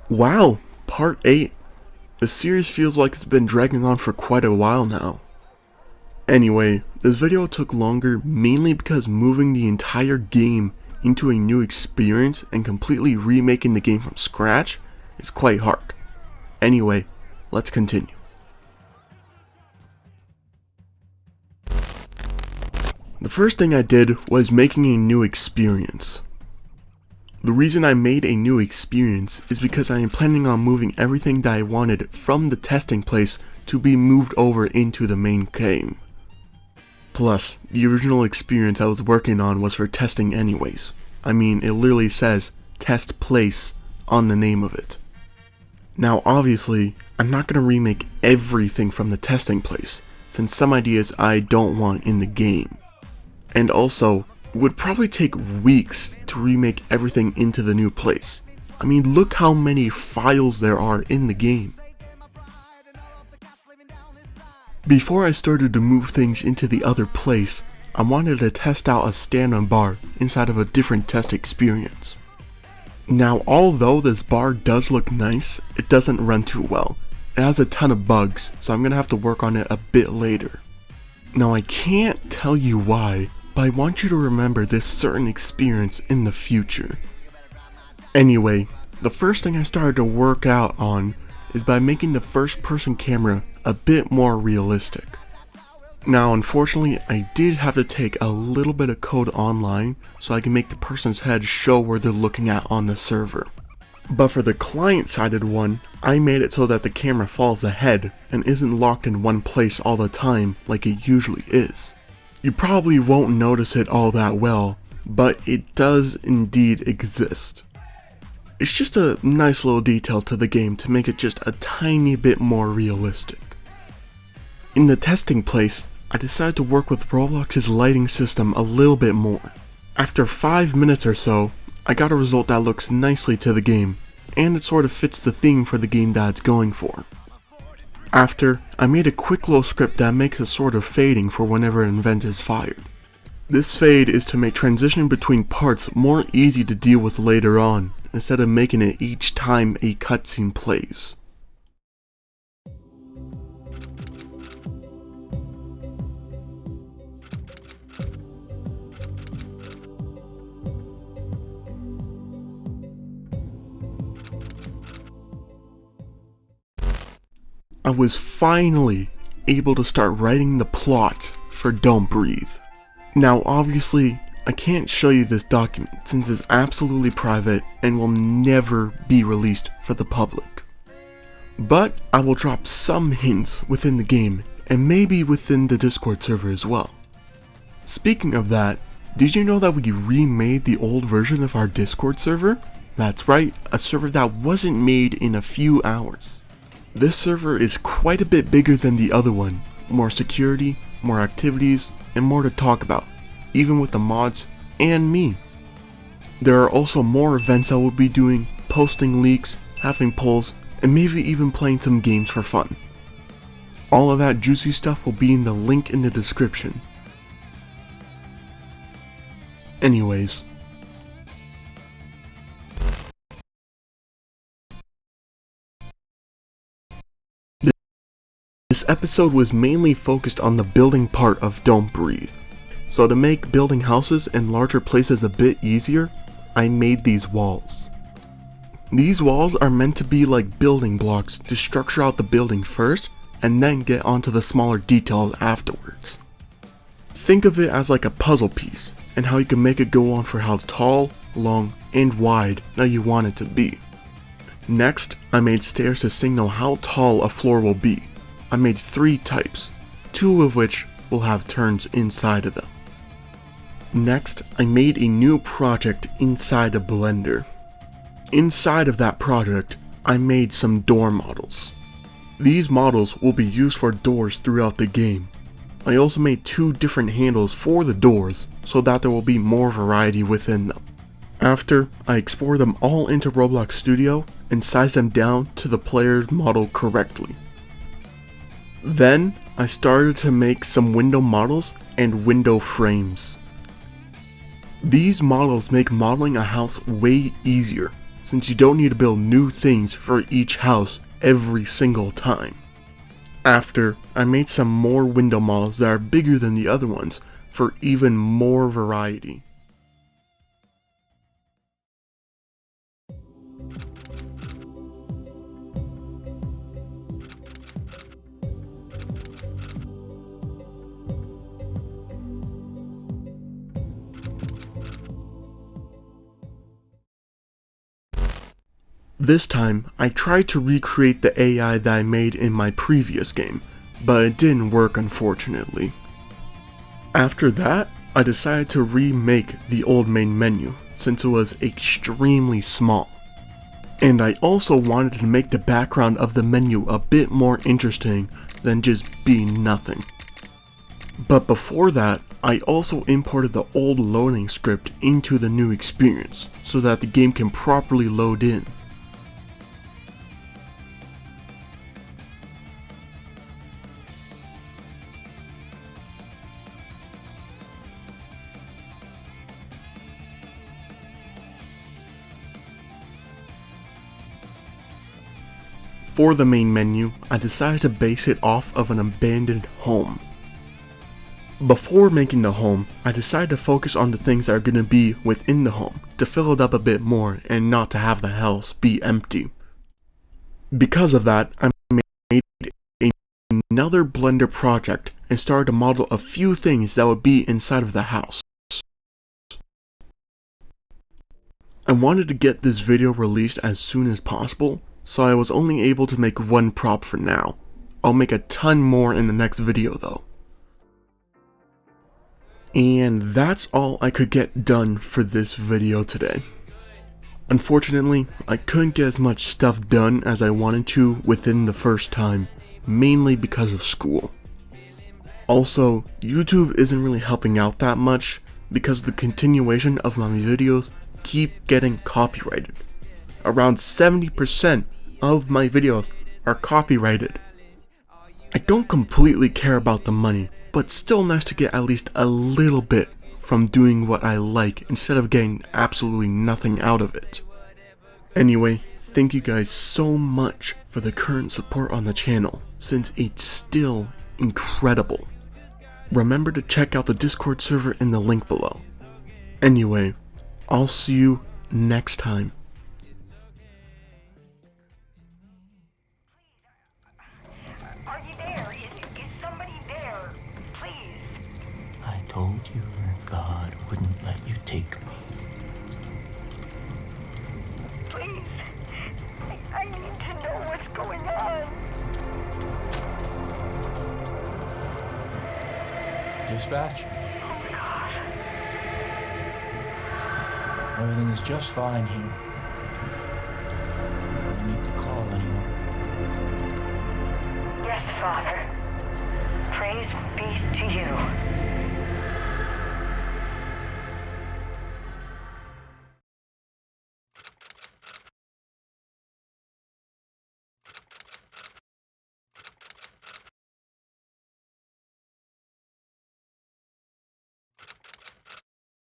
Wow, part 8. The series feels like it's been dragging on for quite a while now. Anyway, this video took longer mainly because moving the entire game into a new experience and completely remaking the game from scratch is quite hard. Anyway, let's continue. The first thing I did was making a new experience. The reason I made a new experience is because I am planning on moving everything that I wanted from the testing place to be moved over into the main game. Plus, the original experience I was working on was for testing anyways. I mean, it literally says test place on the name of it. Now obviously, I'm not going to remake everything from the testing place, since some ideas I don't want in the game. And also, it would probably take weeks to remake everything into the new place. I mean, look how many files there are in the game. Before I started to move things into the other place, I wanted to test out a stand-on bar inside of a different test experience. Now, although this bar does look nice, it doesn't run too well. It has a ton of bugs, so I'm gonna have to work on it a bit later. Now, I can't tell you why, but I want you to remember this certain experience in the future. Anyway, the first thing I started to work out on is by making the first person camera a bit more realistic. Now unfortunately, I did have to take a little bit of code online so I can make the person's head show where they're looking at on the server. But for the client-sided one, I made it so that the camera falls ahead and isn't locked in one place all the time like it usually is. You probably won't notice it all that well, but it does indeed exist. It's just a nice little detail to the game to make it just a tiny bit more realistic. In the testing place, I decided to work with Roblox's lighting system a little bit more. After 5 minutes or so, I got a result that looks nicely to the game, and it sort of fits the theme for the game that it's going for. After, I made a quick little script that makes a sort of fading for whenever an event is fired. This fade is to make transition between parts more easy to deal with later on, instead of making it each time a cutscene plays. I was finally able to start writing the plot for Don't Breathe. Now obviously, I can't show you this document since it's absolutely private and will never be released for the public. But I will drop some hints within the game and maybe within the Discord server as well. Speaking of that, did you know that we remade the old version of our Discord server? That's right, a server that wasn't made in a few hours. This server is quite a bit bigger than the other one, more security, more activities, and more to talk about, even with the mods and me. There are also more events I will be doing, posting leaks, having polls, and maybe even playing some games for fun. All of that juicy stuff will be in the link in the description. Anyways, this episode was mainly focused on the building part of Don't Breathe. So to make building houses and larger places a bit easier, I made these walls. These walls are meant to be like building blocks to structure out the building first and then get onto the smaller details afterwards. Think of it as like a puzzle piece and how you can make it go on for how tall, long, and wide that you want it to be. Next, I made stairs to signal how tall a floor will be. I made 3 types, 2 of which will have turns inside of them. Next, I made a new project inside of Blender. Inside of that project, I made some door models. These models will be used for doors throughout the game. I also made 2 different handles for the doors so that there will be more variety within them. After, I export them all into Roblox Studio and size them down to the player's model correctly. Then, I started to make some window models and window frames. These models make modeling a house way easier, since you don't need to build new things for each house every single time. After, I made some more window models that are bigger than the other ones for even more variety. This time, I tried to recreate the AI that I made in my previous game, but it didn't work unfortunately. After that, I decided to remake the old main menu since it was extremely small. And I also wanted to make the background of the menu a bit more interesting than just being nothing. But before that, I also imported the old loading script into the new experience so that the game can properly load in. For the main menu, I decided to base it off of an abandoned home. Before making the home, I decided to focus on the things that are going to be within the home to fill it up a bit more and not to have the house be empty. Because of that, I made another Blender project and started to model a few things that would be inside of the house. I wanted to get this video released as soon as possible, so I was only able to make one prop for now. I'll make a ton more in the next video though. And that's all I could get done for this video today. Unfortunately, I couldn't get as much stuff done as I wanted to within the first time, mainly because of school. Also, YouTube isn't really helping out that much because the continuation of my videos keep getting copyrighted. Around 70% of my videos are copyrighted. I don't completely care about the money, but still nice to get at least a little bit from doing what I like instead of getting absolutely nothing out of it. Anyway, thank you guys so much for the current support on the channel, since it's still incredible. Remember to check out the Discord server in the link below. Anyway, I'll see you next time. Are you there? Is somebody there? Please. I told you God wouldn't let you take me. Please. I need to know what's going on. Dispatch? Oh my God. Everything is just fine here. I don't need to call anyone. Yes, Father. Praise be to you.